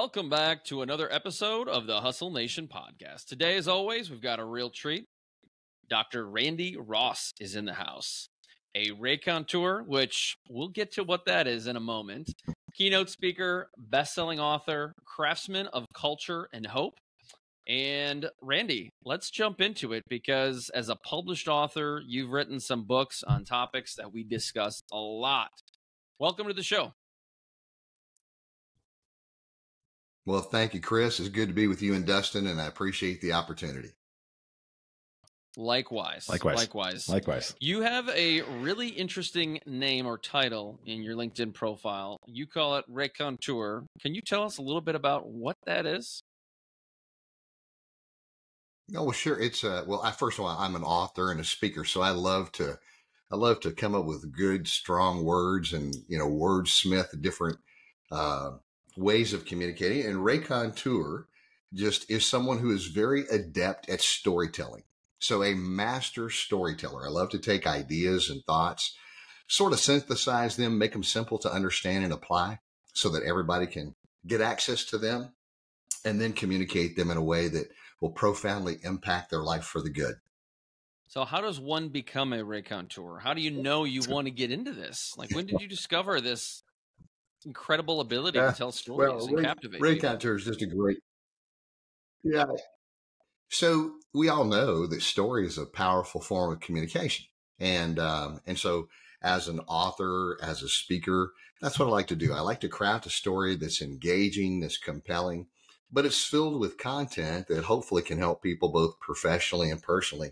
Welcome back to another episode of the Hustle Nation podcast. Today, as always, we've got a real treat. Dr. Randy Ross is in the house. A raconteur, which we'll get to what that is in a moment. Keynote speaker, best-selling author, craftsman of culture and hope. And Randy, let's jump into it because as a published author, you've written some books on topics that we discuss a lot. Welcome to the show. Well, thank you, Chris. It's good to be with you and Dustin, and I appreciate the opportunity. Likewise. You have a really interesting name or title in your LinkedIn profile. You call it raconteur. Can you tell us a little bit about what that is? No, well, sure. It's first of all, I'm an author and a speaker, so I love to come up with good, strong words and wordsmith different ways of communicating. And raconteur just is someone who is very adept at storytelling. So a master storyteller. I love to take ideas and thoughts, sort of synthesize them, make them simple to understand and apply so that everybody can get access to them and then communicate them in a way that will profoundly impact their life for the good. So how does one become a raconteur? How do you know you want to get into this? Like, when did you discover this incredible ability to tell stories and captivate people? Raconteur is just a great... Yeah. So we all know that story is a powerful form of communication. And so as an author, as a speaker, that's what I like to do. I like to craft a story that's engaging, that's compelling, but it's filled with content that hopefully can help people both professionally and personally.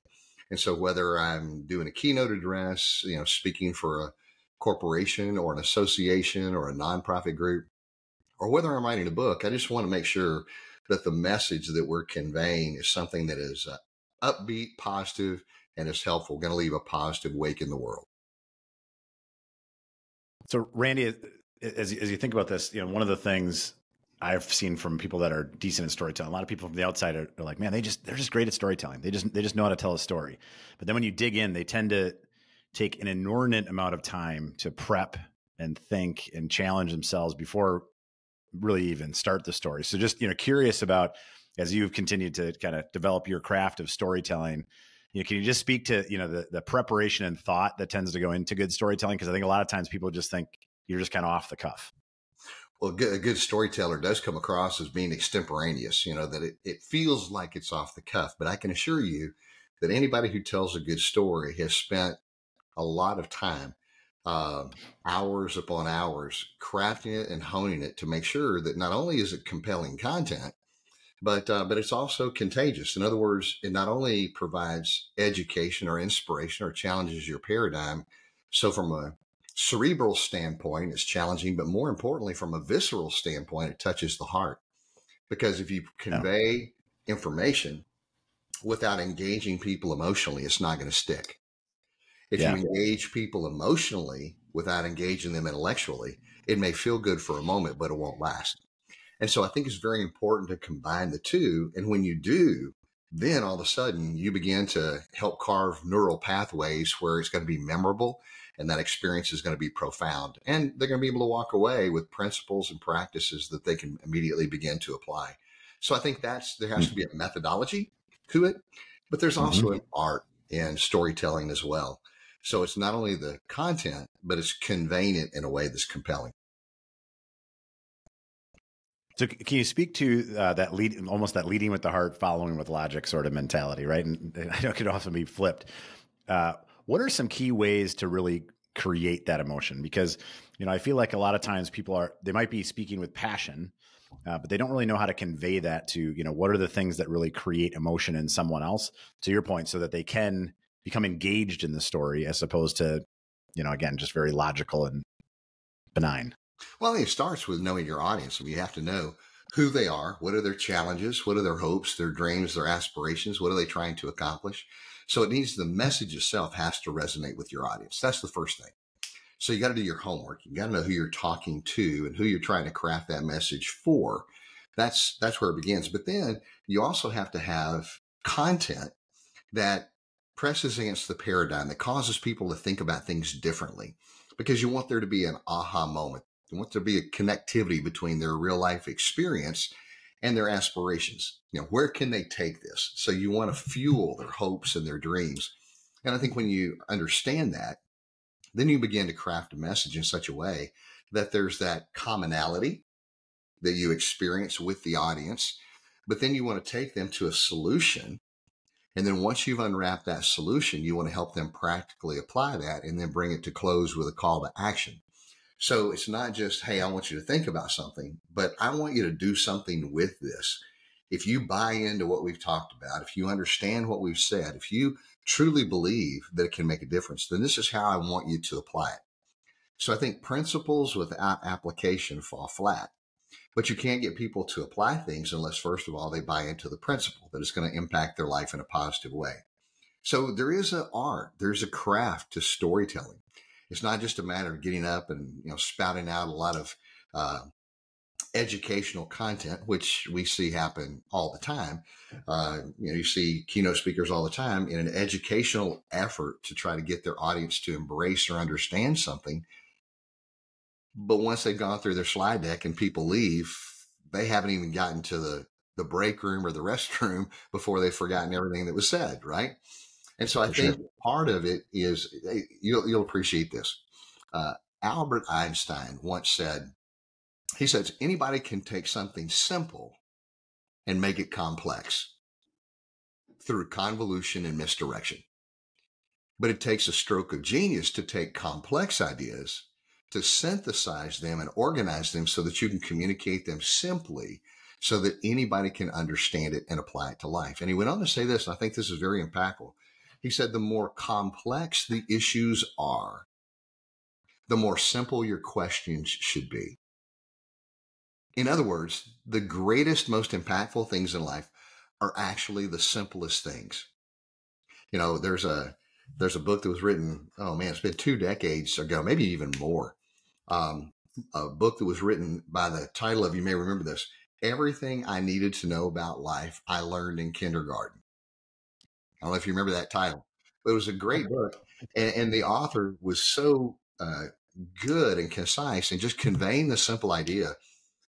And so whether I'm doing a keynote address, speaking for a corporation or an association or a nonprofit group, or whether I'm writing a book, I just want to make sure that the message that we're conveying is something that is upbeat, positive, and is helpful, going to leave a positive wake in the world. So Randy, as you think about this, one of the things I've seen from people that are decent at storytelling, a lot of people from the outside are like, man, they're just great at storytelling. They just know how to tell a story. But then when you dig in, they tend to take an inordinate amount of time to prep and think and challenge themselves before really even start the story. So just, curious about, as you've continued to kind of develop your craft of storytelling, can you just speak to, the preparation and thought that tends to go into good storytelling? Because I think a lot of times people just think you're just kind of off the cuff. Well, a good storyteller does come across as being extemporaneous, that it feels like it's off the cuff. But I can assure you that anybody who tells a good story has spent a lot of time, hours upon hours, crafting it and honing it to make sure that not only is it compelling content, but it's also contagious. In other words, it not only provides education or inspiration or challenges your paradigm. So from a cerebral standpoint, it's challenging, but more importantly, from a visceral standpoint, it touches the heart. Because if you convey information without engaging people emotionally, it's not going to stick. If you engage people emotionally without engaging them intellectually, it may feel good for a moment, but it won't last. And so I think it's very important to combine the two. And when you do, then all of a sudden you begin to help carve neural pathways where it's going to be memorable and that experience is going to be profound. And they're going to be able to walk away with principles and practices that they can immediately begin to apply. So I think there has to be a methodology to it, but there's also an art in storytelling as well. So it's not only the content, but it's conveying it in a way that's compelling. So can you speak to that leading with the heart, following with logic sort of mentality, right? And I know it could also be flipped. What are some key ways to really create that emotion? Because, I feel like a lot of times they might be speaking with passion, but they don't really know how to convey that to, what are the things that really create emotion in someone else, to your point, so that they can become engaged in the story as opposed to, again, just very logical and benign. Well, I think it starts with knowing your audience. You have to know who they are, what are their challenges, what are their hopes, their dreams, their aspirations, what are they trying to accomplish? So the message itself has to resonate with your audience. That's the first thing. So you got to do your homework. You got to know who you're talking to and who you're trying to craft that message for. That's where it begins. But then you also have to have content that presses against the paradigm, that causes people to think about things differently, because you want there to be an aha moment They want there to be a connectivity between their real life experience and their aspirations. Where can they take this? So you want to fuel their hopes and their dreams. And I think when you understand that, then you begin to craft a message in such a way that there's that commonality that you experience with the audience, but then you want to take them to a solution. And then once you've unwrapped that solution, you want to help them practically apply that and then bring it to close with a call to action. So it's not just, hey, I want you to think about something, but I want you to do something with this. If you buy into what we've talked about, if you understand what we've said, if you truly believe that it can make a difference, then this is how I want you to apply it. So I think principles without application fall flat. But you can't get people to apply things unless, first of all, they buy into the principle that it's going to impact their life in a positive way. So there is an art, there's a craft to storytelling. It's not just a matter of getting up and spouting out a lot of educational content, which we see happen all the time. You see keynote speakers all the time in an educational effort to try to get their audience to embrace or understand something. But once they've gone through their slide deck and people leave, they haven't even gotten to the break room or the restroom before they've forgotten everything that was said, right? And so I think part of it is, you'll appreciate this. Albert Einstein once said, he says, anybody can take something simple and make it complex through convolution and misdirection. But it takes a stroke of genius to take complex ideas, to synthesize them and organize them so that you can communicate them simply so that anybody can understand it and apply it to life. And he went on to say this, and I think this is very impactful. He said, the more complex the issues are, the more simple your questions should be. In other words, the greatest, most impactful things in life are actually the simplest things. There's a book that was written, it's been 2 decades ago, maybe even more. A book that was written by the title of, you may remember this, Everything I Needed to Know About Life I Learned in Kindergarten. I don't know if you remember that title, but it was a great book. And the author was so good and concise and just conveying the simple idea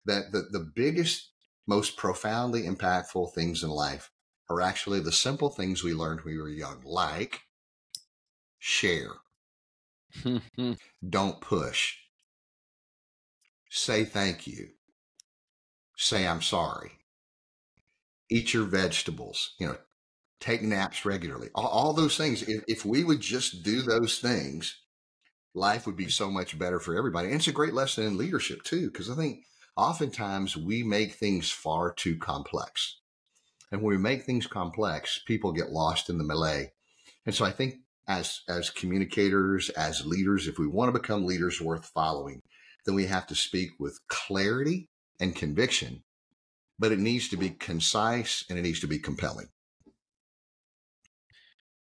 that the biggest, most profoundly impactful things in life are actually the simple things we learned when we were young, like share, don't push, say thank you, say I'm sorry, eat your vegetables, take naps regularly, all those things. If we would just do those things, life would be so much better for everybody. And it's a great lesson in leadership too, because I think oftentimes we make things far too complex. And when we make things complex, people get lost in the melee. And so I think as communicators, as leaders, if we want to become leaders worth following, then we have to speak with clarity and conviction, but it needs to be concise and it needs to be compelling.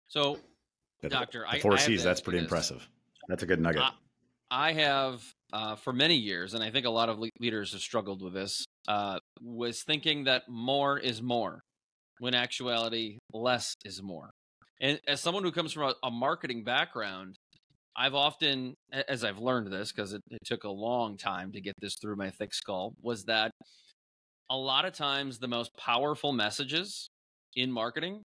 So, Doctor, the 4 C's, that's pretty impressive. That's a good nugget. I have, for many years, and I think a lot of leaders have struggled with this, was thinking that more is more, when actuality, less is more. And as someone who comes from a marketing background, I've often, as I've learned this, because it took a long time to get this through my thick skull, was that a lot of times the most powerful messages in marketing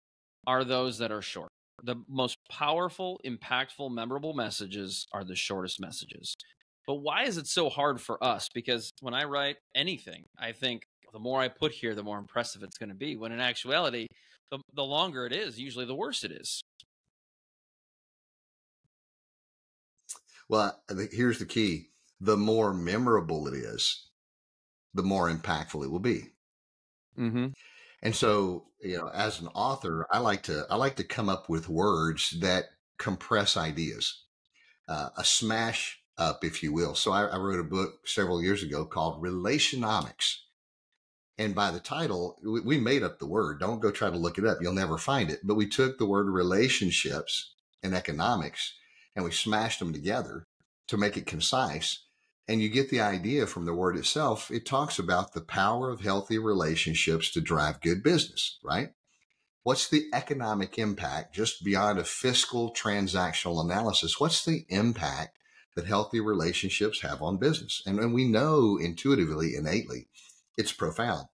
are those that are short. The most powerful, impactful, memorable messages are the shortest messages. But why is it so hard for us? Because when I write anything, I think the more I put here, the more impressive it's going to be. When in actuality, the longer it is, usually the worse it is. Well, here's the key. The more memorable it is, the more impactful it will be. Mm-hmm. And so, as an author, I like to come up with words that compress ideas, a smash up, if you will. So I wrote a book several years ago called Relationomics. And by the title, we made up the word. Don't go try to look it up. You'll never find it. But we took the word relationships and economics and we smashed them together to make it concise. And you get the idea from the word itself. It talks about the power of healthy relationships to drive good business, right? What's the economic impact just beyond a fiscal transactional analysis? What's the impact that healthy relationships have on business. And we know intuitively, innately, it's profound.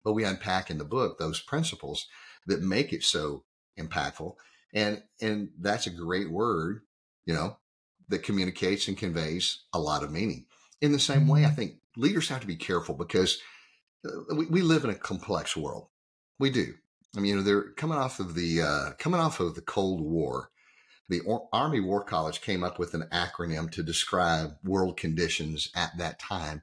But we unpack in the book those principles that make it so impactful. And that's a great word, that communicates and conveys a lot of meaning. In the same way, I think leaders have to be careful because we live in a complex world. We do. I mean, they're coming off of the Cold War. The Army War College came up with an acronym to describe world conditions at that time.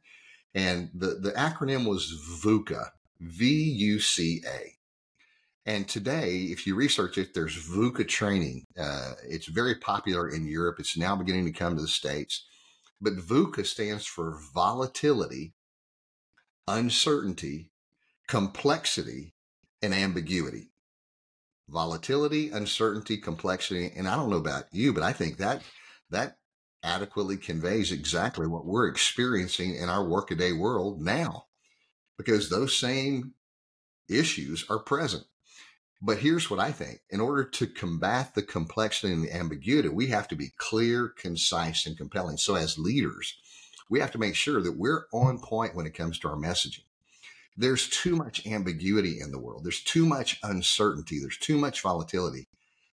And the acronym was VUCA, VUCA. And today, if you research it, there's VUCA training. It's very popular in Europe. It's now beginning to come to the States. But VUCA stands for volatility, uncertainty, complexity, and ambiguity. Volatility, uncertainty, complexity. And I don't know about you, but I think that adequately conveys exactly what we're experiencing in our workaday world now, because those same issues are present. But here's what I think. In order to combat the complexity and the ambiguity, we have to be clear, concise, and compelling. So as leaders, we have to make sure that we're on point when it comes to our messaging. There's too much ambiguity in the world. There's too much uncertainty. There's too much volatility.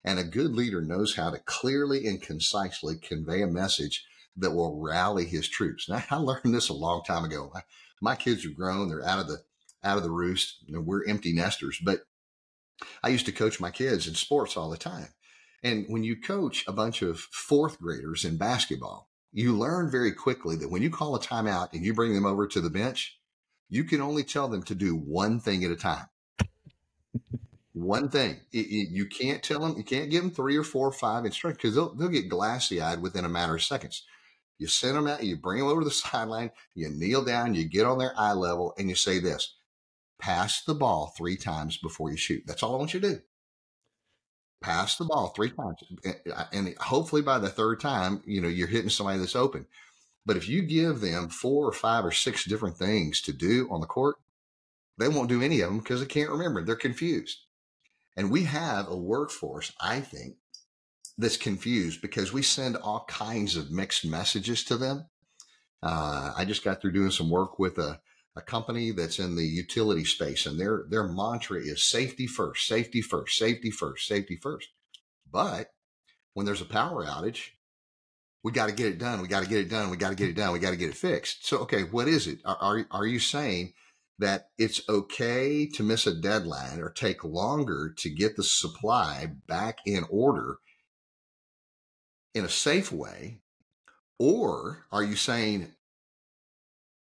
And a good leader knows how to clearly and concisely convey a message that will rally his troops. Now, I learned this a long time ago. My kids are grown. They're out of the roost. We're empty nesters. But I used to coach my kids in sports all the time. And when you coach a bunch of fourth graders in basketball, you learn very quickly that when you call a timeout and you bring them over to the bench, you can only tell them to do one thing at a time. One thing. You can't tell them, you can't give them 3 or 4 or 5 instructions because they'll get glassy eyed within a matter of seconds. You send them out, you bring them over to the sideline, you kneel down, you get on their eye level, and you say this: pass the ball 3 times before you shoot. That's all I want you to do. Pass the ball 3 times. And hopefully by the 3rd time, you're hitting somebody that's open. But if you give them 4 or 5 or 6 different things to do on the court, they won't do any of them because they can't remember. They're confused. And we have a workforce, I think, that's confused because we send all kinds of mixed messages to them. I just got through doing some work with a company that's in the utility space, and their mantra is safety first, safety first, safety first, safety first. But when there's a power outage, we got to get it done. We got to get it done. We got to get it done. We got to get it fixed. So, okay, what is it? Are you saying that it's okay to miss a deadline or take longer to get the supply back in order in a safe way? Or are you saying,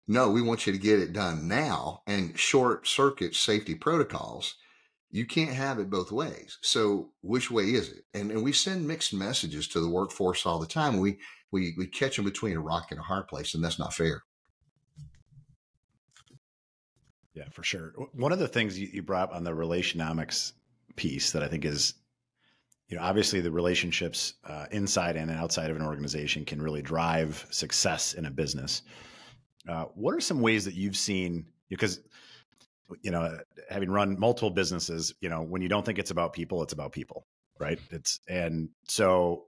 no, we want you to get it done now and short circuit safety protocols? You can't have it both ways. So which way is it? And we send mixed messages to the workforce all the time. We catch them between a rock and a hard place, and that's not fair. Yeah, for sure. One of the things you brought up on the relationomics piece that I think is, obviously the relationships inside and outside of an organization can really drive success in a business. What are some ways that you've seen, because, having run multiple businesses, when you don't think it's about people, it's about people, right? And so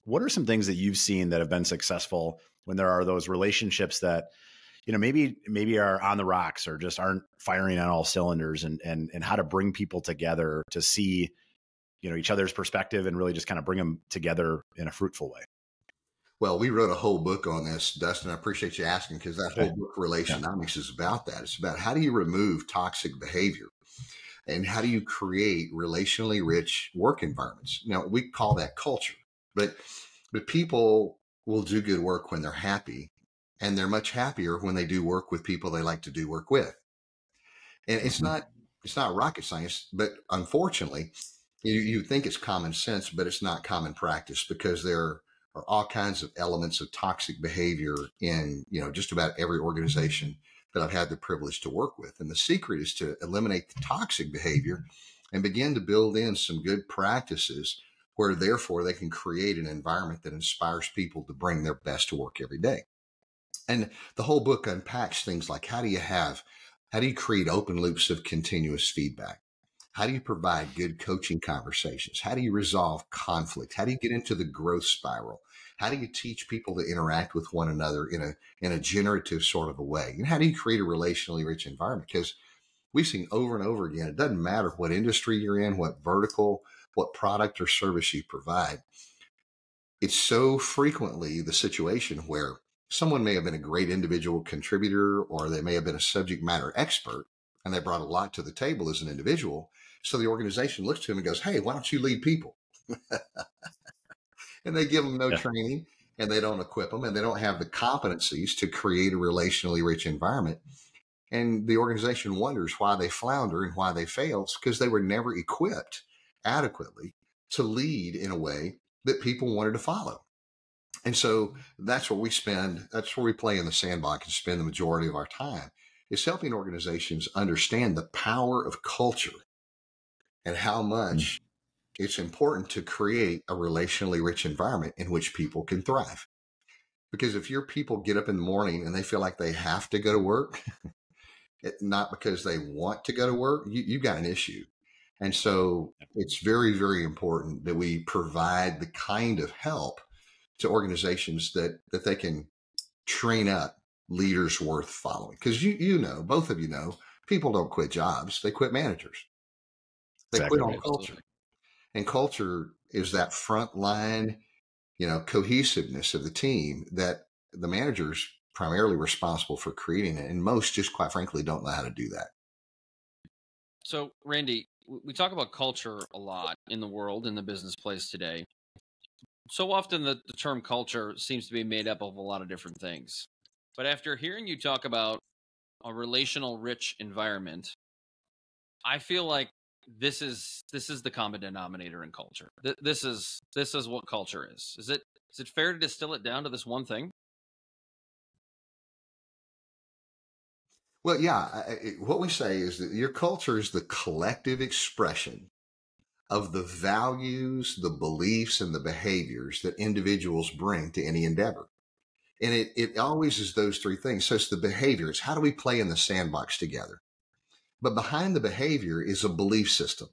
what are some things that you've seen that have been successful when there are those relationships that, maybe are on the rocks or just aren't firing on all cylinders, and how to bring people together to see, each other's perspective and really just kind of bring them together in a fruitful way? Well, we wrote a whole book on this, Dustin. I appreciate you asking, because that whole book, Relationomics, is about that. It's about how do you remove toxic behavior and how do you create relationally rich work environments. Now, we call that culture, but people will do good work when they're happy, and they're much happier when they do work with people they like to do work with. And it's not rocket science, but unfortunately, you think it's common sense, but it's not common practice, because there are all kinds of elements of toxic behavior in, just about every organization that I've had the privilege to work with. And the secret is to eliminate the toxic behavior and begin to build in some good practices where therefore they can create an environment that inspires people to bring their best to work every day. And the whole book unpacks things like how do you create open loops of continuous feedback? How do you provide good coaching conversations? How do you resolve conflict? How do you get into the growth spiral? How do you teach people to interact with one another in a generative sort of a way? And how do you create a relationally rich environment? Because we've seen over and over again, it doesn't matter what industry you're in, what vertical, what product or service you provide. It's so frequently the situation where someone may have been a great individual contributor, or they may have been a subject matter expert, and they brought a lot to the table as an individual. So the organization looks to them and goes, hey, why don't you lead people? And they give them no training, and they don't equip them, and they don't have the competencies to create a relationally rich environment. And the organization wonders why they flounder and why they fail. It's because they were never equipped adequately to lead in a way that people wanted to follow. And so that's where we play in the sandbox and spend the majority of our time, is helping organizations understand the power of culture and how much it's important to create a relationally rich environment in which people can thrive. Because if your people get up in the morning and they feel like they have to go to work, not because they want to go to work, you've got an issue. And so it's very, very important that we provide the kind of help to organizations that they can train up leaders worth following. Because both of you know, people don't quit jobs, they quit managers. They quit on culture. And culture is that frontline, cohesiveness of the team that the manager's primarily responsible for creating it. And most just, quite frankly, don't know how to do that. So, Randy, we talk about culture a lot in the world, in the business place today. So often the term culture seems to be made up of a lot of different things. But after hearing you talk about a relational rich environment, I feel like this is the common denominator in culture. This is what culture is. Is it fair to distill it down to this one thing? Well, yeah. What we say is that your culture is the collective expression of the values, the beliefs, and the behaviors that individuals bring to any endeavor. And it always is those three things. So it's the behavior. It's how do we play in the sandbox together? But behind the behavior is a belief system.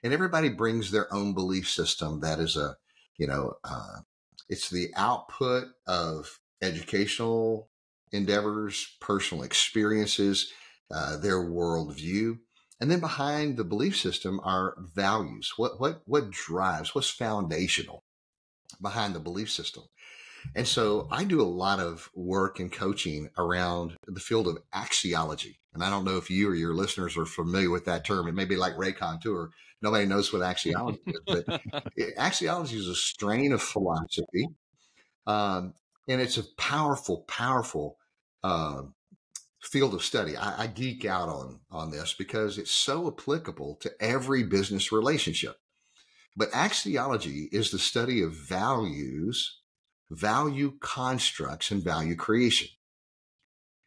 And everybody brings their own belief system. That is it's the output of educational endeavors, personal experiences, their worldview. And then behind the belief system are values. What drives, what's foundational behind the belief system? And so I do a lot of work and coaching around the field of axiology. And I don't know if you or your listeners are familiar with that term. It may be like raconteur. Nobody knows what axiology is, but axiology is a strain of philosophy. And it's a powerful, powerful field of study. I geek out on this because it's so applicable to every business relationship. But axiology is the study of values, value constructs, and value creation.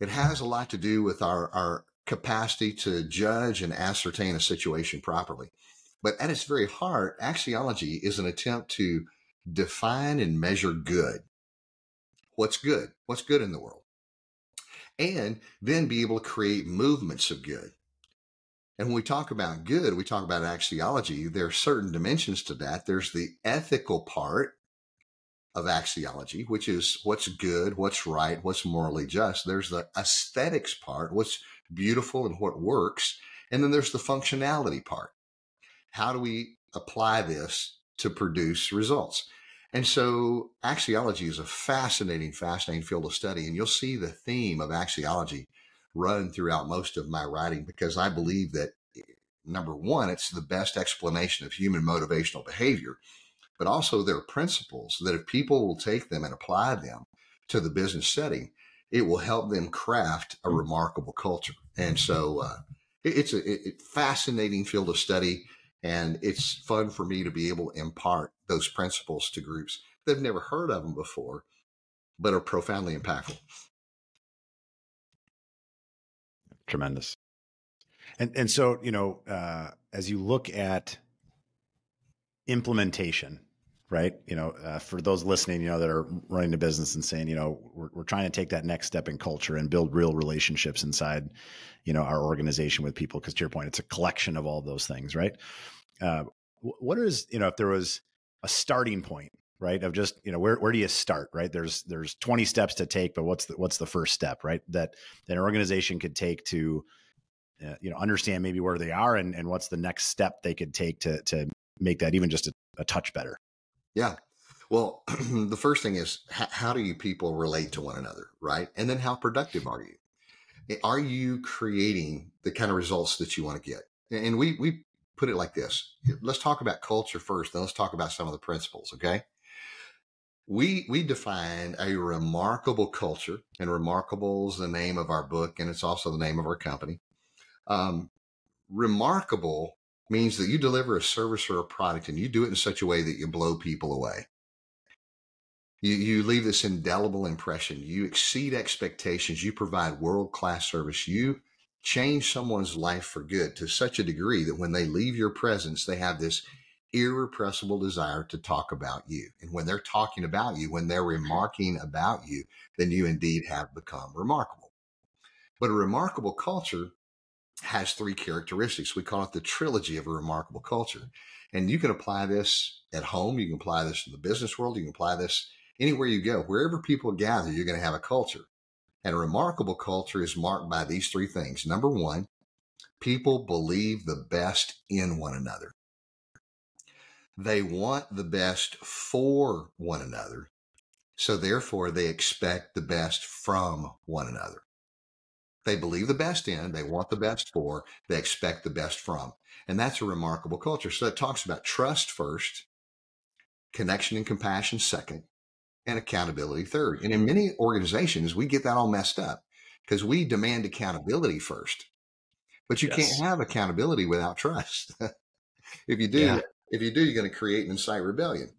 It has a lot to do with our capacity to judge and ascertain a situation properly. But at its very heart, axiology is an attempt to define and measure good. What's good? What's good in the world? And then be able to create movements of good. And when we talk about good, we talk about axiology. There are certain dimensions to that. There's the ethical part of axiology, which is what's good, what's right, what's morally just. There's the aesthetics part, what's beautiful and what works. And then there's the functionality part. How do we apply this to produce results? And so axiology is a fascinating field of study. And you'll see the theme of axiology run throughout most of my writing, because I believe that, number one, it's the best explanation of human motivational behavior, but also there are principles that if people will take them and apply them to the business setting, it will help them craft a remarkable culture. And so it's a fascinating field of study, and it's fun for me to be able to impart those principles to groups that have never heard of them before, but are profoundly impactful. Tremendous. And so, as you look at implementation, right? For those listening, that are running a business and saying, we're trying to take that next step in culture and build real relationships inside, our organization with people. Because to your point, it's a collection of all those things, right? What is, if there was a starting point, right? Of just, where do you start, right? There's 20 steps to take, but what's the first step, right? That an organization could take to, understand maybe where they are and what's the next step they could take to make that even just a touch better. Yeah. Well, the first thing is how do you people relate to one another, right? And then how productive are you? Are you creating the kind of results that you want to get? And we put it like this. Let's talk about culture first, then let's talk about some of the principles, okay? We define a remarkable culture, and remarkable is the name of our book, and it's also the name of our company. Remarkable means that you deliver a service or a product and you do it in such a way that you blow people away. You leave this indelible impression. You exceed expectations. You provide world-class service. You change someone's life for good to such a degree that when they leave your presence, they have this irrepressible desire to talk about you. And when they're talking about you, when they're remarking about you, then you indeed have become remarkable. But a remarkable culture has three characteristics. We call it the trilogy of a remarkable culture. And you can apply this at home. You can apply this in the business world. You can apply this anywhere you go. Wherever people gather, you're going to have a culture. And a remarkable culture is marked by these three things. Number one, people believe the best in one another. They want the best for one another. So therefore, they expect the best from one another. They believe the best in, they want the best for, they expect the best from. And that's a remarkable culture. So it talks about trust first, connection and compassion second, and accountability third. And in many organizations, we get that all messed up because we demand accountability first. But you can't have accountability without trust. If you do, you're going to create and incite rebellion.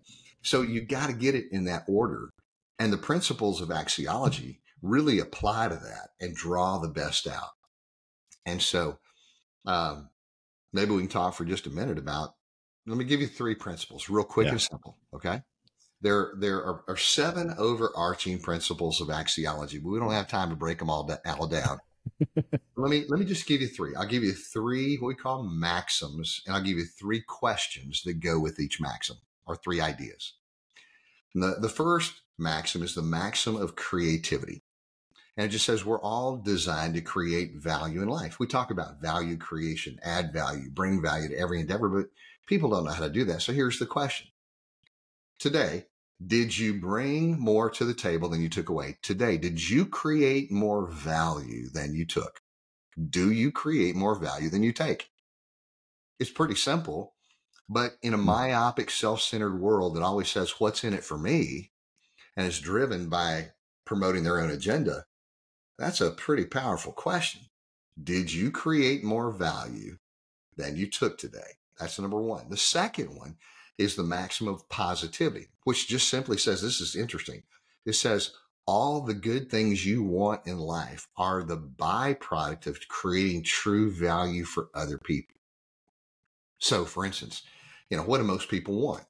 So you got to get it in that order. And the principles of axiology really apply to that and draw the best out. And so maybe we can talk for just a minute about, let me give you three principles real quick and simple. Okay. There are seven overarching principles of axiology, but we don't have time to break them all down. Let me just give you three. I'll give you three, what we call maxims, and I'll give you three questions that go with each maxim, or three ideas. And the first maxim is the maxim of creativity. And it just says we're all designed to create value in life. We talk about value creation, add value, bring value to every endeavor, but people don't know how to do that. So here's the question. Today, did you bring more to the table than you took away? Today, did you create more value than you took? Do you create more value than you take? It's pretty simple, but in a myopic, self-centered world that always says, what's in it for me, and is driven by promoting their own agenda, that's a pretty powerful question. Did you create more value than you took today? That's number one. The second one is the maximum of positivity, which just simply says, this is interesting. It says, all the good things you want in life are the byproduct of creating true value for other people. So for instance, what do most people want?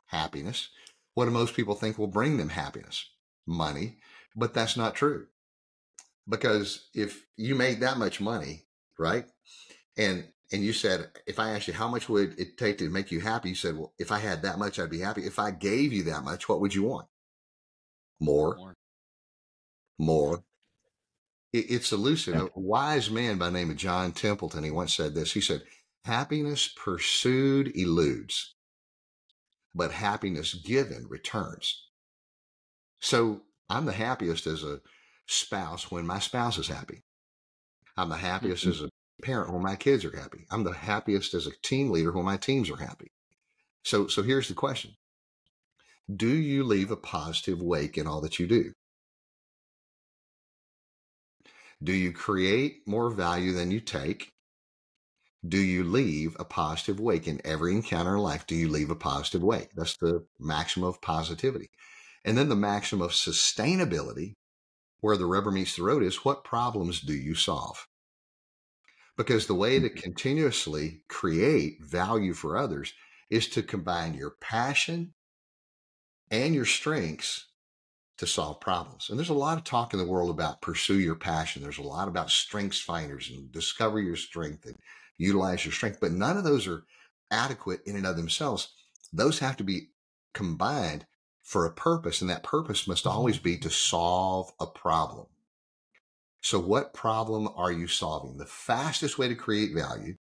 Happiness. What do most people think will bring them happiness? Money. But that's not true. Because if you made that much money, right? And you said, if I asked you, how much would it take to make you happy? You said, well, if I had that much, I'd be happy. If I gave you that much, what would you want? More. It's elusive. A wise man by the name of John Templeton, he once said this. He said, happiness pursued eludes, but happiness given returns. So I'm the happiest as a spouse when my spouse is happy. I'm the happiest as a parent when my kids are happy. I'm the happiest as a team leader when my teams are happy. So here's the question. Do you leave a positive wake in all that you do? Do you create more value than you take? Do you leave a positive wake in every encounter in life? Do you leave a positive wake? That's the maximum of positivity. And then the maximum of sustainability, where the rubber meets the road, is what problems do you solve? Because the way to continuously create value for others is to combine your passion and your strengths to solve problems. And there's a lot of talk in the world about pursue your passion. There's a lot about strengths finders and discover your strength and utilize your strength, but none of those are adequate in and of themselves. Those have to be combined for a purpose, and that purpose must always be to solve a problem. So what problem are you solving? The fastest way to create value,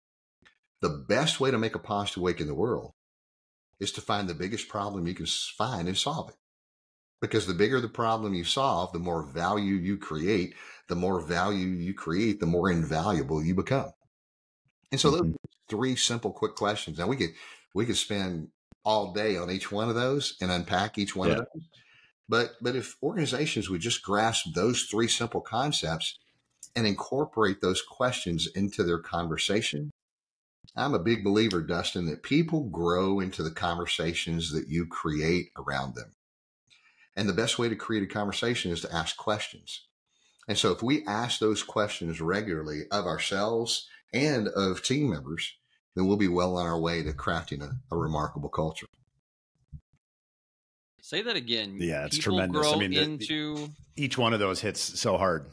the best way to make a positive wake in the world, is to find the biggest problem you can find and solve it. Because the bigger the problem you solve, the more value you create. The more value you create, the more invaluable you become. And so those are three simple, quick questions. Now we could spend all day on each one of those and unpack each one of those. But if organizations would just grasp those three simple concepts and incorporate those questions into their conversation, I'm a big believer, Dustin, that people grow into the conversations that you create around them. And the best way to create a conversation is to ask questions. And so if we ask those questions regularly of ourselves and of team members, then we'll be well on our way to crafting a remarkable culture. Say that again. Yeah, it's people tremendous. Grow into each one of those hits so hard.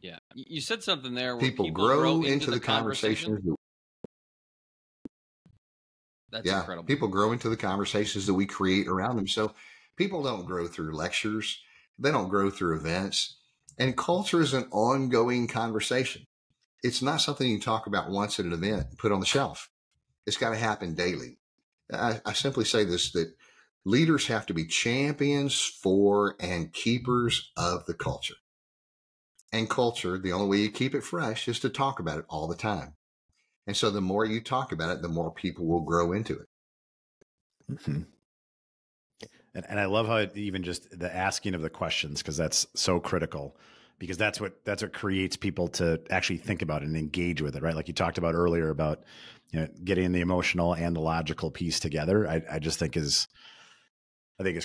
Yeah, you said something there. Where people grow into the conversations. That's incredible. People grow into the conversations that we create around them. So people don't grow through lectures. They don't grow through events. And culture is an ongoing conversation. It's not something you talk about once at an event and put on the shelf. It's got to happen daily. I simply say this, that leaders have to be champions for and keepers of the culture. And culture, the only way you keep it fresh is to talk about it all the time. And so the more you talk about it, the more people will grow into it. Mm-hmm. And I love how even just the asking of the questions, because that's so critical, because that's what creates people to actually think about it and engage with it, right? Like you talked about earlier about, getting the emotional and the logical piece together. I just think is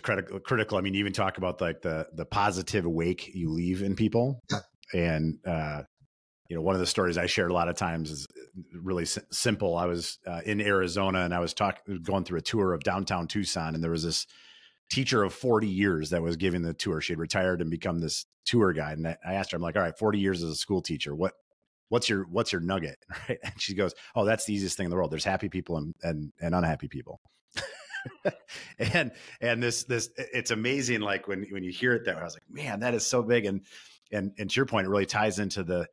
critical. I mean, you even talk about like the positive wake you leave in people. Yeah. And, one of the stories I shared a lot of times is really simple. I was in Arizona and I was going through a tour of downtown Tucson, and there was this teacher of 40 years that was giving the tour. She had retired and become this tour guide. And I asked her, I'm like, all right, 40 years as a school teacher, what's your nugget? Right. And she goes, oh, that's the easiest thing in the world. There's happy people and unhappy people. and this, it's amazing. Like when you hear it that way, I was like, man, that is so big. And to your point, it really ties into the,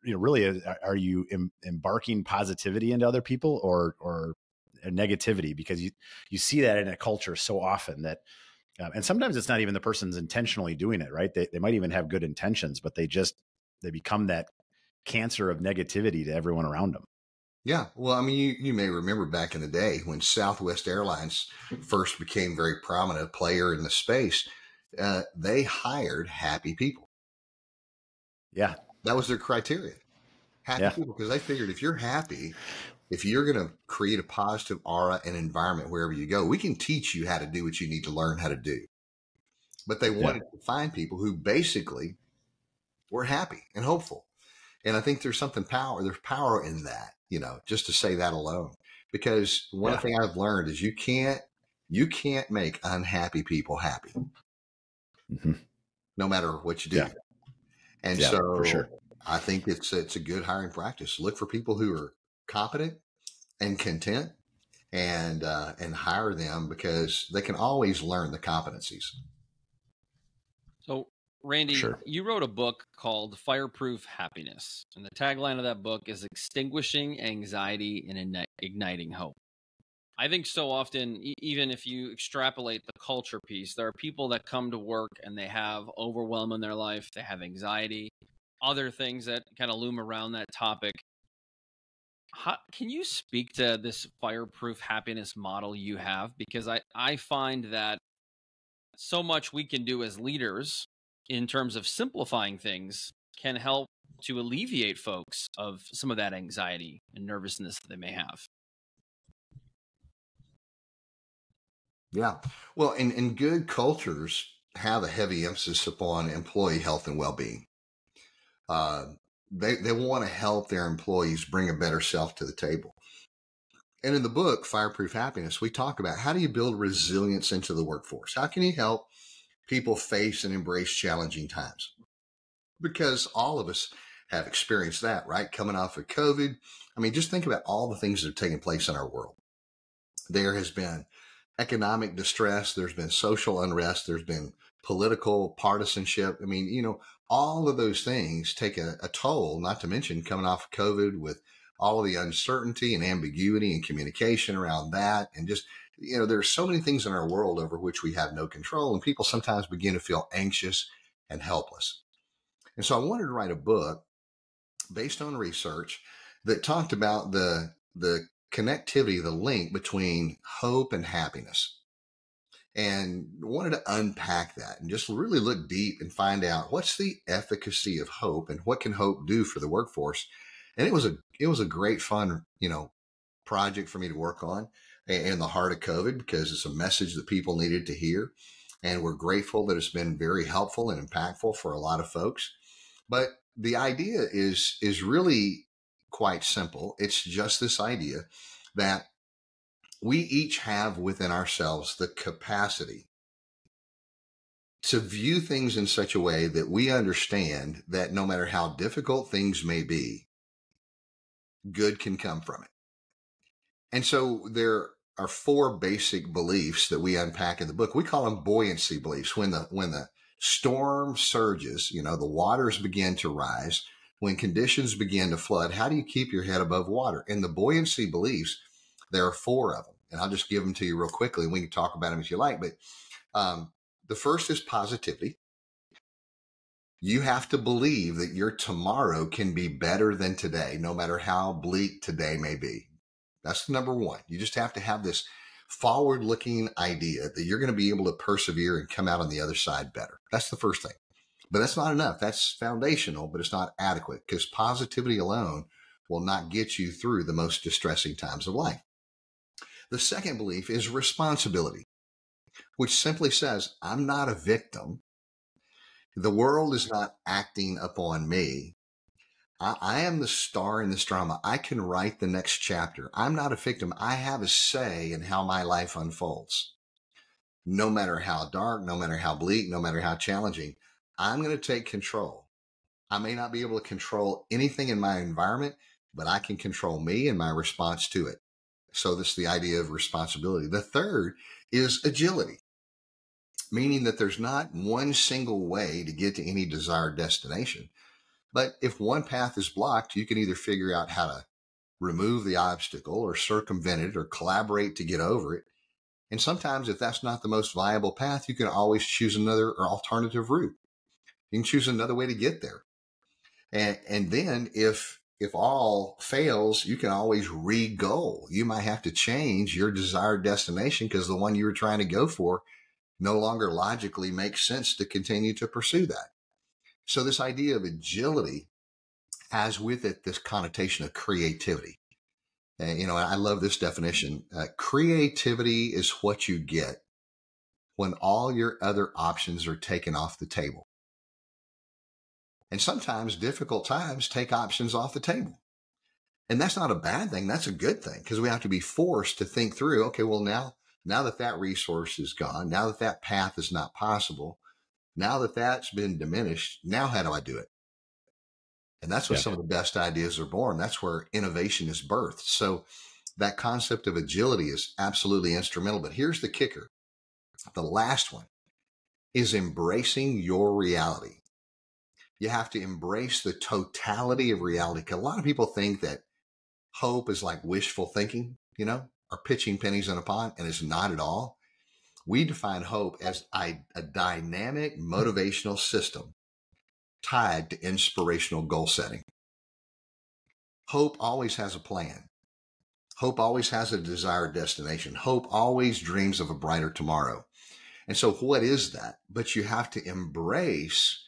really, are you embarking positivity into other people or negativity? Because you see that in a culture so often that, and sometimes it's not even the person's intentionally doing it, right? They might even have good intentions, but they become that cancer of negativity to everyone around them. Yeah. Well, I mean, you may remember back in the day when Southwest Airlines first became very prominent player in the space, they hired happy people. Yeah. That was their criteria. Happy people, because they figured if you're happy, if you're going to create a positive aura and environment wherever you go, we can teach you how to do what you need to learn how to do. But they wanted to find people who basically were happy and hopeful. And I think there's power in that, just to say that alone. Because one thing I've learned is you can't make unhappy people happy, no matter what you do. Yeah. And so for sure. I think it's a good hiring practice. Look for people who are competent and content, and hire them, because they can always learn the competencies. So, Randy, you wrote a book called Fireproof Happiness, and the tagline of that book is extinguishing anxiety and igniting hope. I think so often, even if you extrapolate the culture piece, there are people that come to work and they have overwhelm in their life, they have anxiety, other things that kind of loom around that topic. Can you speak to this fireproof happiness model you have? Because I find that so much we can do as leaders in terms of simplifying things can help to alleviate folks of some of that anxiety and nervousness that they may have. Yeah. Well, in good cultures have a heavy emphasis upon employee health and well-being. They want to help their employees bring a better self to the table. And in the book, Fireproof Happiness, we talk about how do you build resilience into the workforce? How can you help people face and embrace challenging times? Because all of us have experienced that, right? Coming off of COVID. I mean, just think about all the things that have taken place in our world. There has been economic distress. There's been social unrest. There's been political partisanship. I mean, all of those things take a toll, not to mention coming off of COVID with all of the uncertainty and ambiguity and communication around that. And just, there's so many things in our world over which we have no control. And people sometimes begin to feel anxious and helpless. And so I wanted to write a book based on research that talked about the connectivity, the link between hope and happiness, and wanted to unpack that and just really look deep and find out what's the efficacy of hope and what can hope do for the workforce. And it was a great fun, project for me to work on in the heart of COVID, because it's a message that people needed to hear. And we're grateful that it's been very helpful and impactful for a lot of folks. But the idea is really quite simple. It's just this idea that we each have within ourselves the capacity to view things in such a way that we understand that no matter how difficult things may be, good can come from it. And so there are 4 basic beliefs that we unpack in the book. We call them buoyancy beliefs. When the storm surges, the waters begin to rise, when conditions begin to flood, how do you keep your head above water? In the buoyancy beliefs, there are 4 of them, and I'll just give them to you real quickly. We can talk about them if you like, but the first is positivity. You have to believe that your tomorrow can be better than today, no matter how bleak today may be. That's number 1. You just have to have this forward-looking idea that you're going to be able to persevere and come out on the other side better. That's the first thing. But that's not enough. That's foundational, but it's not adequate, because positivity alone will not get you through the most distressing times of life. The second belief is responsibility, which simply says, I'm not a victim. The world is not acting upon me. I am the star in this drama. I can write the next chapter. I'm not a victim. I have a say in how my life unfolds. No matter how dark, no matter how bleak, no matter how challenging, I'm going to take control. I may not be able to control anything in my environment, but I can control me and my response to it. So this is the idea of responsibility. The third is agility, meaning that there's not one single way to get to any desired destination. But if one path is blocked, you can either figure out how to remove the obstacle or circumvent it or collaborate to get over it. And sometimes if that's not the most viable path, you can always choose another or alternative route. You can choose another way to get there. And then if all fails, you can always re-goal. You might have to change your desired destination because the one you were trying to go for no longer logically makes sense to continue to pursue that. So this idea of agility has with it this connotation of creativity. And, I love this definition. Creativity is what you get when all your other options are taken off the table. And sometimes difficult times take options off the table. And that's not a bad thing. That's a good thing, because we have to be forced to think through, okay, well, now that resource is gone, now that path is not possible, now that that's been diminished, now how do I do it? And that's where some of the best ideas are born. That's where innovation is birthed. So that concept of agility is absolutely instrumental. But here's the kicker. The last one is embracing your reality. You have to embrace the totality of reality. Because a lot of people think that hope is like wishful thinking, or pitching pennies in a pond, and it's not at all. We define hope as a dynamic motivational system tied to inspirational goal setting. Hope always has a plan. Hope always has a desired destination. Hope always dreams of a brighter tomorrow. And so what is that? But you have to embrace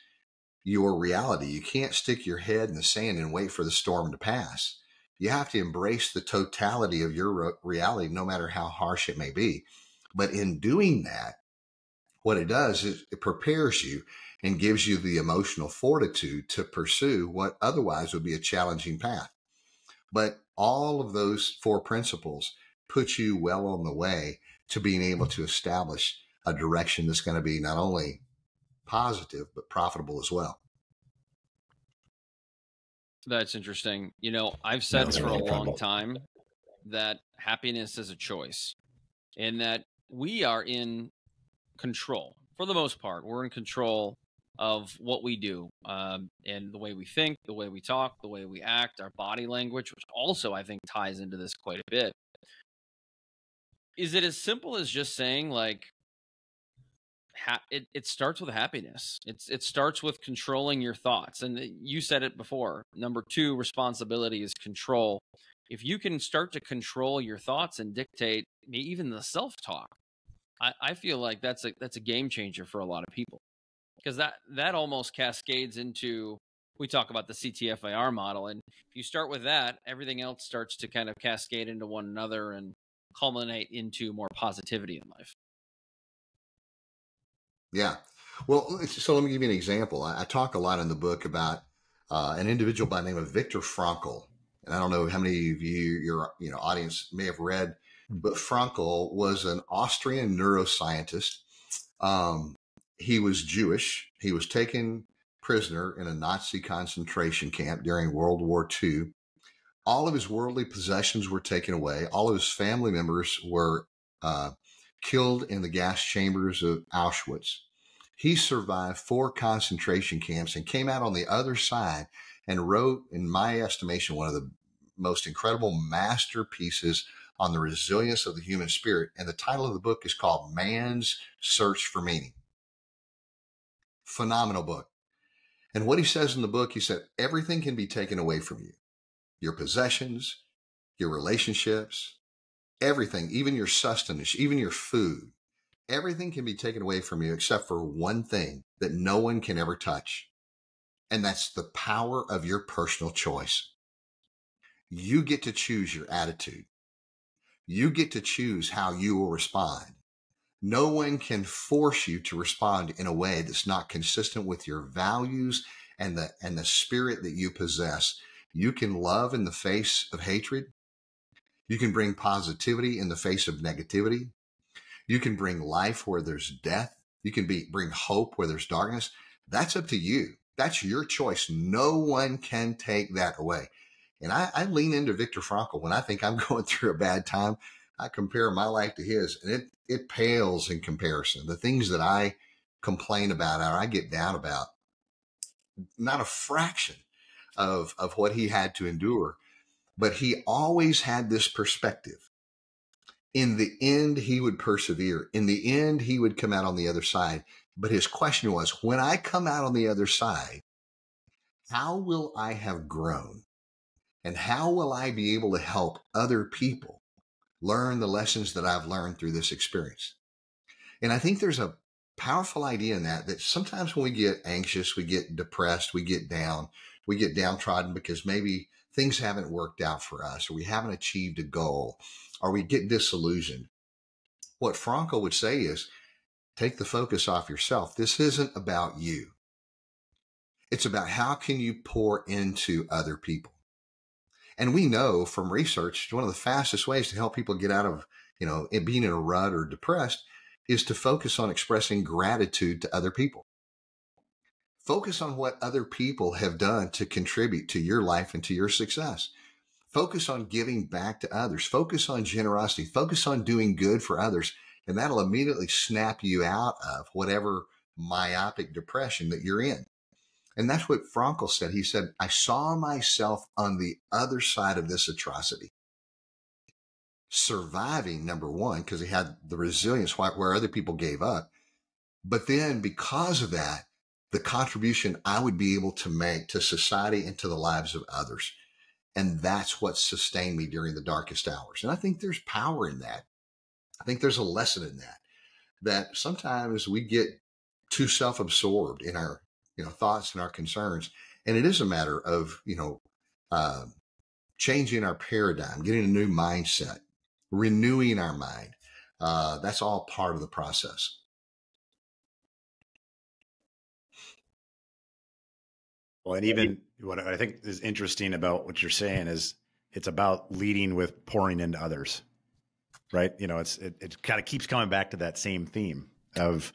your reality. You can't stick your head in the sand and wait for the storm to pass. You have to embrace the totality of your reality, no matter how harsh it may be. But in doing that, what it does is it prepares you and gives you the emotional fortitude to pursue what otherwise would be a challenging path. But all of those 4 principles put you well on the way to being able to establish a direction that's going to be not only positive, but profitable as well. That's interesting. I've said for a long time that happiness is a choice. in that we are in control. For the most part, we're in control of what we do, and the way we think, the way we talk, the way we act, our body language, which also I think ties into this quite a bit. Is it as simple as just saying like, it starts with happiness. It starts with controlling your thoughts. And you said it before. Number 2 responsibility is control. If you can start to control your thoughts and dictate even the self-talk, I feel like that's a game changer for a lot of people, because that almost cascades into, we talk about the CTFIR model, and if you start with that, everything else starts to kind of cascade into one another and culminate into more positivity in life. Yeah. Well, so let me give you an example. I talk a lot in the book about an individual by the name of Viktor Frankl. And I don't know how many of your audience may have read, but Frankl was an Austrian neuroscientist. He was Jewish. He was taken prisoner in a Nazi concentration camp during World War II. All of his worldly possessions were taken away. All of his family members were killed in the gas chambers of Auschwitz. He survived 4 concentration camps and came out on the other side and wrote, in my estimation, one of the most incredible masterpieces on the resilience of the human spirit. And the title of the book is called Man's Search for Meaning. Phenomenal book. And what he says in the book, he said, everything can be taken away from you. Your possessions, your relationships, everything, even your sustenance, even your food. Everything can be taken away from you except for one thing that no one can ever touch. And that's the power of your personal choice. You get to choose your attitude. You get to choose how you will respond. No one can force you to respond in a way that's not consistent with your values and the spirit that you possess. You can love in the face of hatred. You can bring positivity in the face of negativity. You can bring life where there's death. You can bring hope where there's darkness. That's up to you. That's your choice. No one can take that away. And I lean into Viktor Frankl when I think I'm going through a bad time. I compare my life to his, and it pales in comparison. The things that I complain about or I get down about, not a fraction of what he had to endure. But he always had this perspective. In the end, he would persevere. In the end, he would come out on the other side. But his question was, when I come out on the other side, how will I have grown? And how will I be able to help other people learn the lessons that I've learned through this experience? And I think there's a powerful idea in that sometimes when we get anxious, we get depressed, we get down, we get downtrodden because maybe things haven't worked out for us, or we haven't achieved a goal, or we get disillusioned. What Frankl would say is, take the focus off yourself. This isn't about you. It's about how can you pour into other people. And we know from research, one of the fastest ways to help people get out of, being in a rut or depressed is to focus on expressing gratitude to other people. Focus on what other people have done to contribute to your life and to your success. Focus on giving back to others. Focus on generosity. Focus on doing good for others. And that'll immediately snap you out of whatever myopic depression that you're in. And that's what Frankl said. He said, I saw myself on the other side of this atrocity, surviving, number one, because he had the resilience where other people gave up. But then because of that, the contribution I would be able to make to society and to the lives of others. And that's what sustained me during the darkest hours. And I think there's power in that. I think there's a lesson in that sometimes we get too self-absorbed in our thoughts and our concerns. And it is a matter of, changing our paradigm, getting a new mindset, renewing our mind. That's all part of the process. Well, and even what I think is interesting about what you're saying is it's about leading with pouring into others, right? It kind of keeps coming back to that same theme of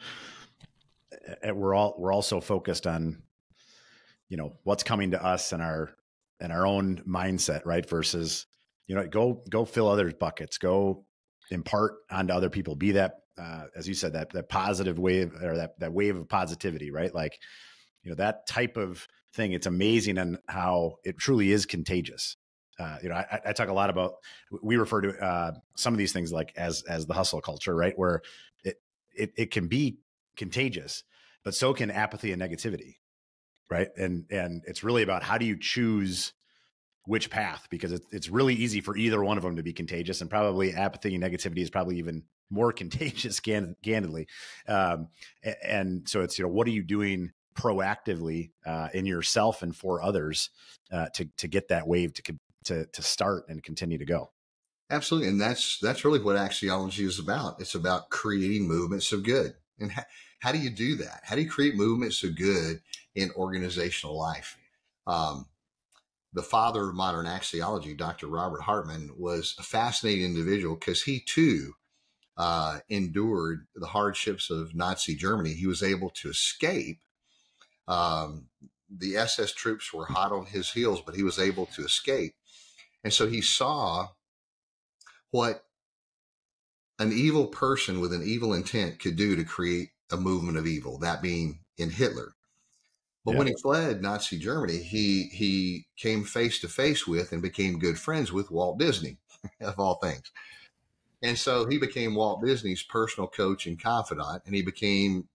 we're all so focused on, what's coming to us and our own mindset, right? Versus, go fill others' buckets, go impart onto other people, be that, as you said, that positive wave, or that wave of positivity, right? Like, that type of thing, it's amazing on how it truly is contagious. I talk a lot about, we refer to some of these things like as the hustle culture, right? Where it can be contagious, but so can apathy and negativity, right? And it's really about how do you choose which path, because it's really easy for either one of them to be contagious, and probably apathy and negativity is probably even more contagious, candidly. And so it's, what are you doing proactively in yourself and for others to get that wave to start and continue to go? Absolutely. And that's really what axiology is about. It's about creating movements of good. And how do you do that? How do you create movements of good in organizational life? The father of modern axiology, Dr. Robert Hartman, was a fascinating individual because he too endured the hardships of Nazi Germany. He was able to escape. The SS troops were hot on his heels, but he was able to escape. And so he saw what an evil person with an evil intent could do to create a movement of evil, that being in Hitler. But when he fled Nazi Germany, he came face to face with and became good friends with Walt Disney, of all things. And so he became Walt Disney's personal coach and confidant, and he became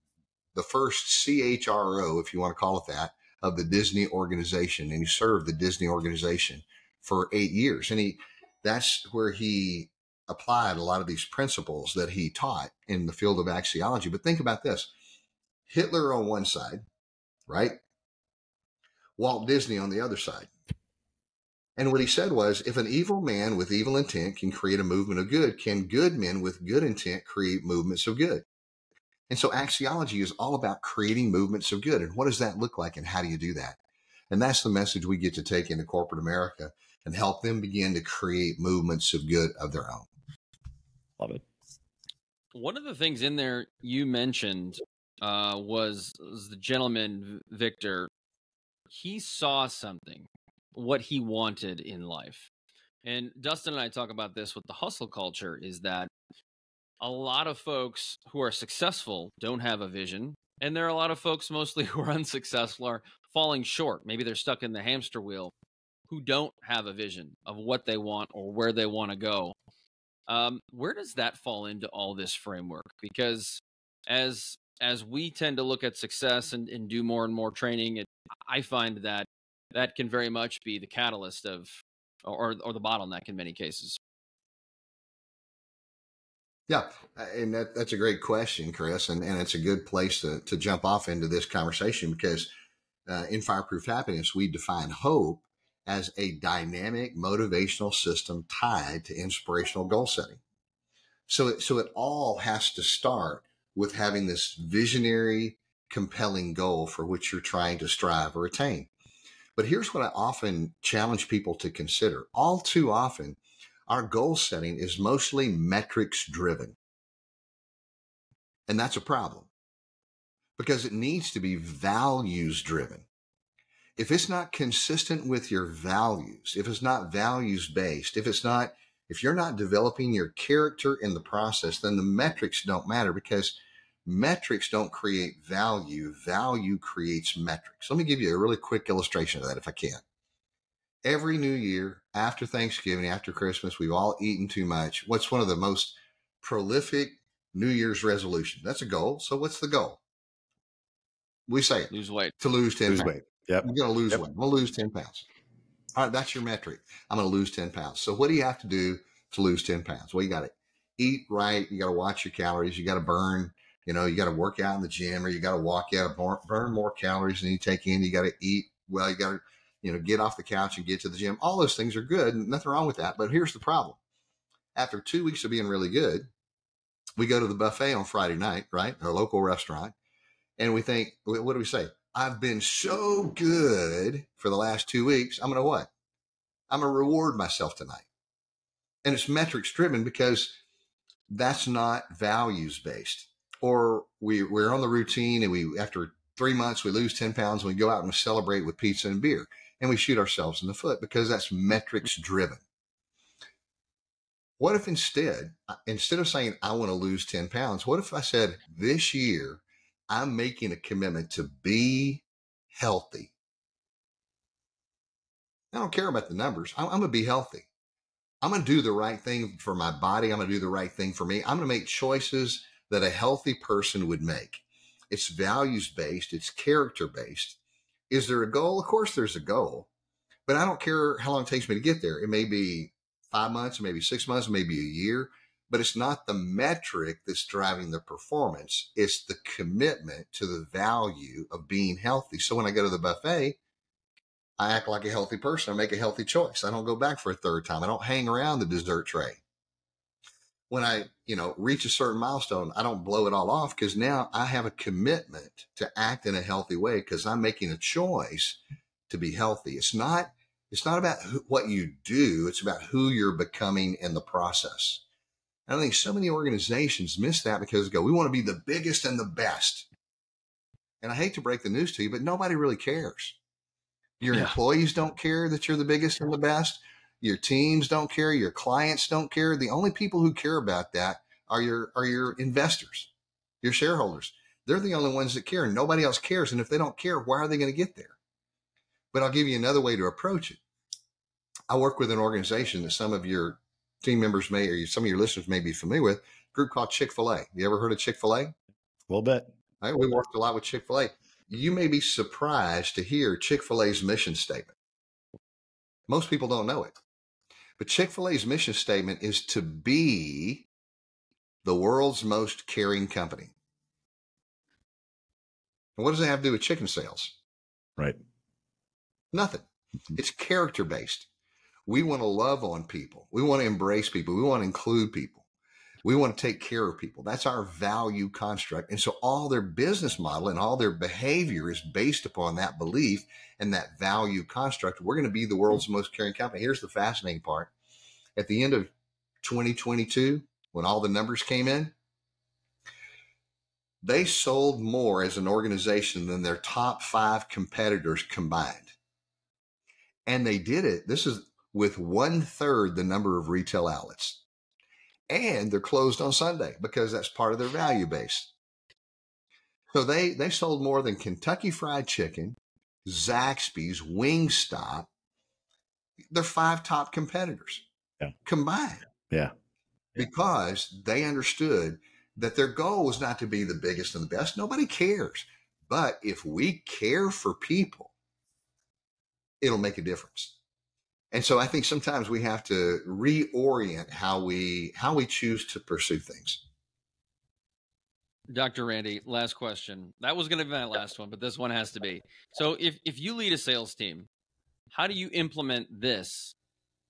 the first CHRO, if you want to call it that, of the Disney organization. And he served the Disney organization for 8 years. And that's where he applied a lot of these principles that he taught in the field of axiology. But think about this: Hitler on one side, right? Walt Disney on the other side. And what he said was, if an evil man with evil intent can create a movement of good, can good men with good intent create movements of good? And so axiology is all about creating movements of good. And what does that look like? And how do you do that? And that's the message we get to take into corporate America and help them begin to create movements of good of their own. Love it. One of the things in there you mentioned was the gentleman, Victor. He saw something, what he wanted in life. And Dustin and I talk about this with the hustle culture, is that a lot of folks who are successful don't have a vision. And there are a lot of folks mostly who are unsuccessful, are falling short. Maybe they're stuck in the hamster wheel, who don't have a vision of what they want or where they want to go. Where does that fall into all this framework? Because as we tend to look at success and do more and more training, I find that can very much be the catalyst of, or the bottleneck in many cases. Yeah, and that's a great question, Chris, and it's a good place to jump off into this conversation, because in Fireproof Happiness, we define hope as a dynamic motivational system tied to inspirational goal setting. So it all has to start with having this visionary, compelling goal for which you're trying to strive or attain. But here's what I often challenge people to consider. All too often, our goal setting is mostly metrics driven. And that's a problem, because it needs to be values driven. If it's not consistent with your values, if it's not values based, if you're not developing your character in the process, then the metrics don't matter, because metrics don't create value. Value creates metrics. Let me give you a really quick illustration of that, if I can. Every new year, after Thanksgiving, after Christmas, we've all eaten too much. What's one of the most prolific New Year's resolutions? That's a goal. So what's the goal? We say it. Lose weight. To lose 10 pounds. Weight. Yep. You're going to lose weight. I'm going to lose 10 pounds. All right, that's your metric. I'm going to lose 10 pounds. So what do you have to do to lose 10 pounds? Well, you got to eat right. You got to watch your calories. You got to burn, you got to work out in the gym, or you got to walk out, burn more calories than you take in. You got to eat well. You got to, get off the couch and get to the gym. All those things are good. Nothing wrong with that. But here's the problem. After 2 weeks of being really good, we go to the buffet on Friday night, right? Our local restaurant. And we think, what do we say? I've been so good for the last 2 weeks. I'm going to what? I'm going to reward myself tonight. And it's metrics driven, because that's not values based. Or we're on the routine, and after 3 months, we lose 10 pounds, and we go out and we celebrate with pizza and beer, and we shoot ourselves in the foot, because that's metrics driven. What if instead of saying, I want to lose 10 pounds, what if I said, this year, I'm making a commitment to be healthy? I don't care about the numbers. I'm going to be healthy. I'm going to do the right thing for my body. I'm going to do the right thing for me. I'm going to make choices that a healthy person would make. It's values based. It's character based. Is there a goal? Of course there's a goal, but I don't care how long it takes me to get there. It may be 5 months, maybe 6 months, maybe a year, but it's not the metric that's driving the performance. It's the commitment to the value of being healthy. So when I go to the buffet, I act like a healthy person. I make a healthy choice. I don't go back for a third time. I don't hang around the dessert tray. When I, reach a certain milestone, I don't blow it all off, because now I have a commitment to act in a healthy way because I'm making a choice to be healthy. It's not about what you do. It's about who you're becoming in the process. And I think so many organizations miss that because they go, we want to be the biggest and the best. And I hate to break the news to you, but nobody really cares. Your employees don't care that you're the biggest and the best. Your teams don't care. Your clients don't care. The only people who care about that are your investors, your shareholders. They're the only ones that care. Nobody else cares. And if they don't care, why are they going to get there? But I'll give you another way to approach it. I work with an organization that some of your team members or some of your listeners may be familiar with, a group called Chick-fil-A. You ever heard of Chick-fil-A? A little bit. Right, we worked a lot with Chick-fil-A. You may be surprised to hear Chick-fil-A's mission statement. Most people don't know it. But Chick-fil-A's mission statement is to be the world's most caring company. And what does that have to do with chicken sales? Right. Nothing. It's character based. We want to love on people. We want to embrace people. We want to include people. We want to take care of people. That's our value construct. And so all their business model and all their behavior is based upon that belief and that value construct. We're going to be the world's most caring company. Here's the fascinating part. At the end of 2022, when all the numbers came in, they sold more as an organization than their top 5 competitors combined. And they did it. This is with 1/3 the number of retail outlets. And they're closed on Sunday because that's part of their value base. So they sold more than Kentucky Fried Chicken, Zaxby's, Wingstop, their 5 top competitors combined. Yeah. Because they understood that their goal was not to be the biggest and the best. Nobody cares. But if we care for people, it'll make a difference. And so I think sometimes we have to reorient how we choose to pursue things. Dr. Randy, last question. That was going to be my last one, but this one has to be. So if you lead a sales team, how do you implement this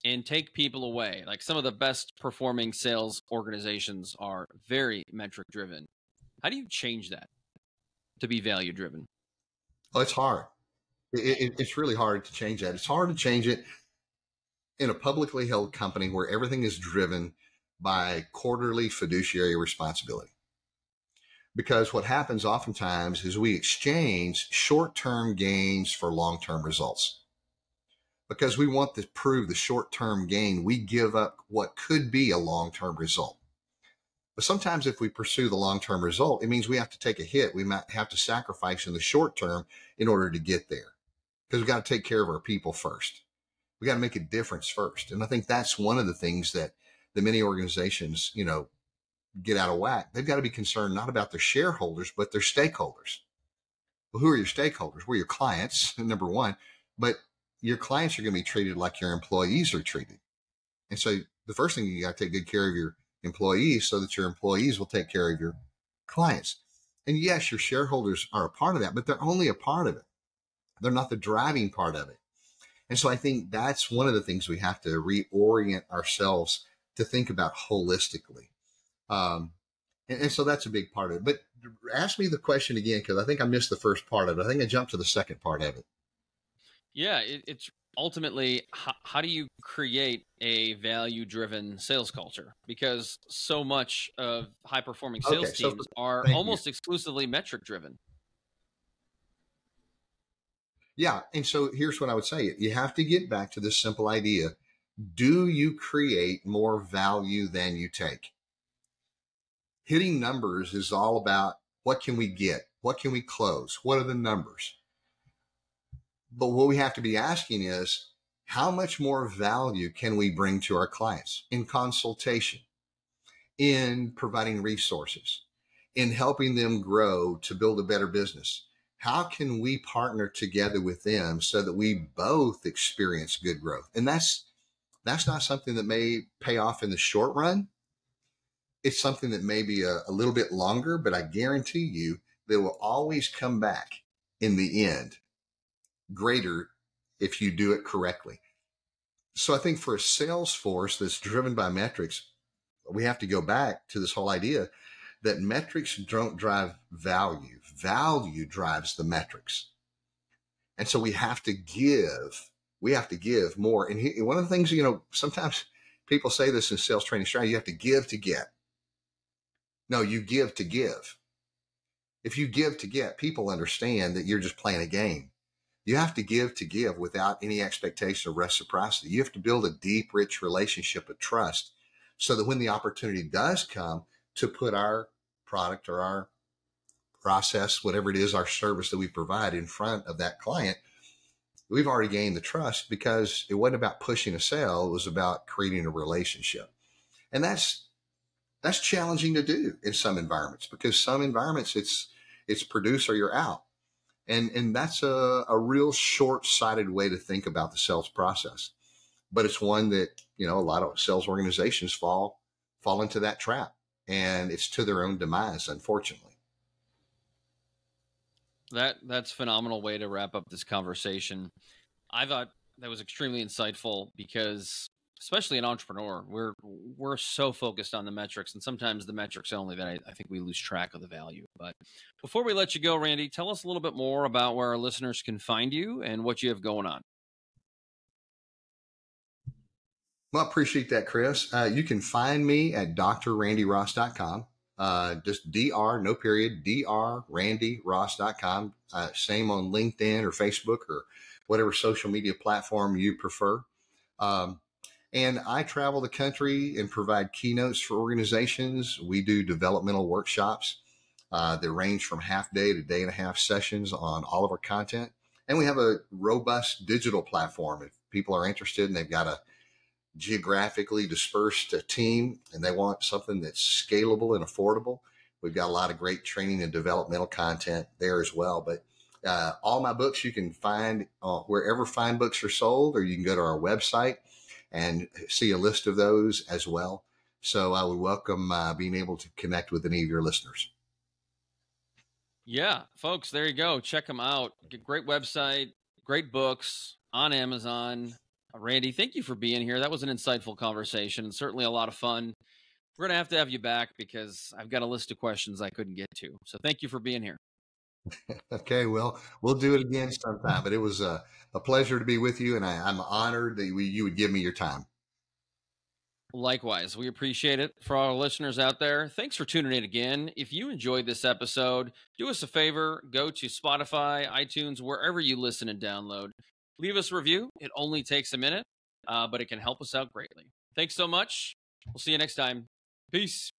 and take people away? Like, some of the best performing sales organizations are very metric driven. How do you change that to be value driven? Oh, it's hard. It's really hard to change that. It's hard to change it in a publicly held company where everything is driven by quarterly fiduciary responsibility. Because what happens oftentimes is we exchange short-term gains for long-term results. Because we want to prove the short-term gain, we give up what could be a long-term result. But sometimes if we pursue the long-term result, it means we have to take a hit. We might have to sacrifice in the short term in order to get there. Because we've got to take care of our people first. We got to make a difference first. And I think that's one of the things that the many organizations, get out of whack. They've got to be concerned not about their shareholders, but their stakeholders. Well, who are your stakeholders? Well, your clients, number one, but your clients are going to be treated like your employees are treated. And so the first thing, you got to take good care of your employees so that your employees will take care of your clients. And yes, your shareholders are a part of that, but they're only a part of it. They're not the driving part of it. And so I think that's one of the things we have to reorient ourselves to think about holistically. And so that's a big part of it. But ask me the question again, because I think I missed the first part of it. I think I jumped to the second part of it. Yeah, it's ultimately, how do you create a value-driven sales culture? Because so much of high-performing sales teams are almost exclusively metric-driven. Yeah, and so here's what I would say. You have to get back to this simple idea Do you create more value than you take? Hitting numbers is all about what can we get? What can we close? What are the numbers? But what we have to be asking is, how much more value can we bring to our clients in consultation, in providing resources, in helping them grow to build a better business? How can we partner together with them so that we both experience good growth? And that's not something that may pay off in the short run. It's something that may be a little bit longer, but I guarantee you that it will always come back in the end greater if you do it correctly. So I think for a sales force that's driven by metrics, we have to go back to this whole idea that metrics don't drive value. Value drives the metrics. And so we have to give more. And one of the things, sometimes people say this in sales training strategy, you have to give to get. No, you give to give. If you give to get, people understand that you're just playing a game. You have to give without any expectation of reciprocity. You have to build a deep, rich relationship of trust so that when the opportunity does come to put our product or our process, whatever it is, our service that we provide in front of that client, we've already gained the trust because it wasn't about pushing a sale. It was about creating a relationship. And that's challenging to do in some environments, because some environments it's produce or you're out. And that's a real short-sighted way to think about the sales process. But it's one that, a lot of sales organizations fall into that trap, and it's to their own demise, unfortunately. That's a phenomenal way to wrap up this conversation. I thought that was extremely insightful because, especially an entrepreneur, we're so focused on the metrics, and sometimes the metrics only, that I think we lose track of the value. But before we let you go, Randy, tell us a little bit more about where our listeners can find you and what you have going on. Well, I appreciate that, Chris. You can find me at drrandyross.com. Just DR, no period, drrandyross.com. Same on LinkedIn or Facebook or whatever social media platform you prefer. And I travel the country and provide keynotes for organizations. We do developmental workshops that range from half day to day and a half sessions on all of our content. And we have a robust digital platform. If people are interested and they've got a geographically dispersed team and they want something that's scalable and affordable, we've got a lot of great training and developmental content there as well. But all my books you can find wherever fine books are sold, or you can go to our website and see a list of those as well. So I would welcome being able to connect with any of your listeners. Yeah, folks, there you go. Check them out. Great website, great books on Amazon. Randy, thank you for being here. That was an insightful conversation and certainly a lot of fun. We're going to have you back because I've got a list of questions I couldn't get to. So thank you for being here. Okay, well, we'll do it again sometime, but it was a pleasure to be with you, and I'm honored that you would give me your time. Likewise, we appreciate it. For our listeners out there, thanks for tuning in again. If you enjoyed this episode, do us a favor, go to Spotify, iTunes, wherever you listen and download. Leave us a review. It only takes a minute, but it can help us out greatly. Thanks so much. We'll see you next time. Peace.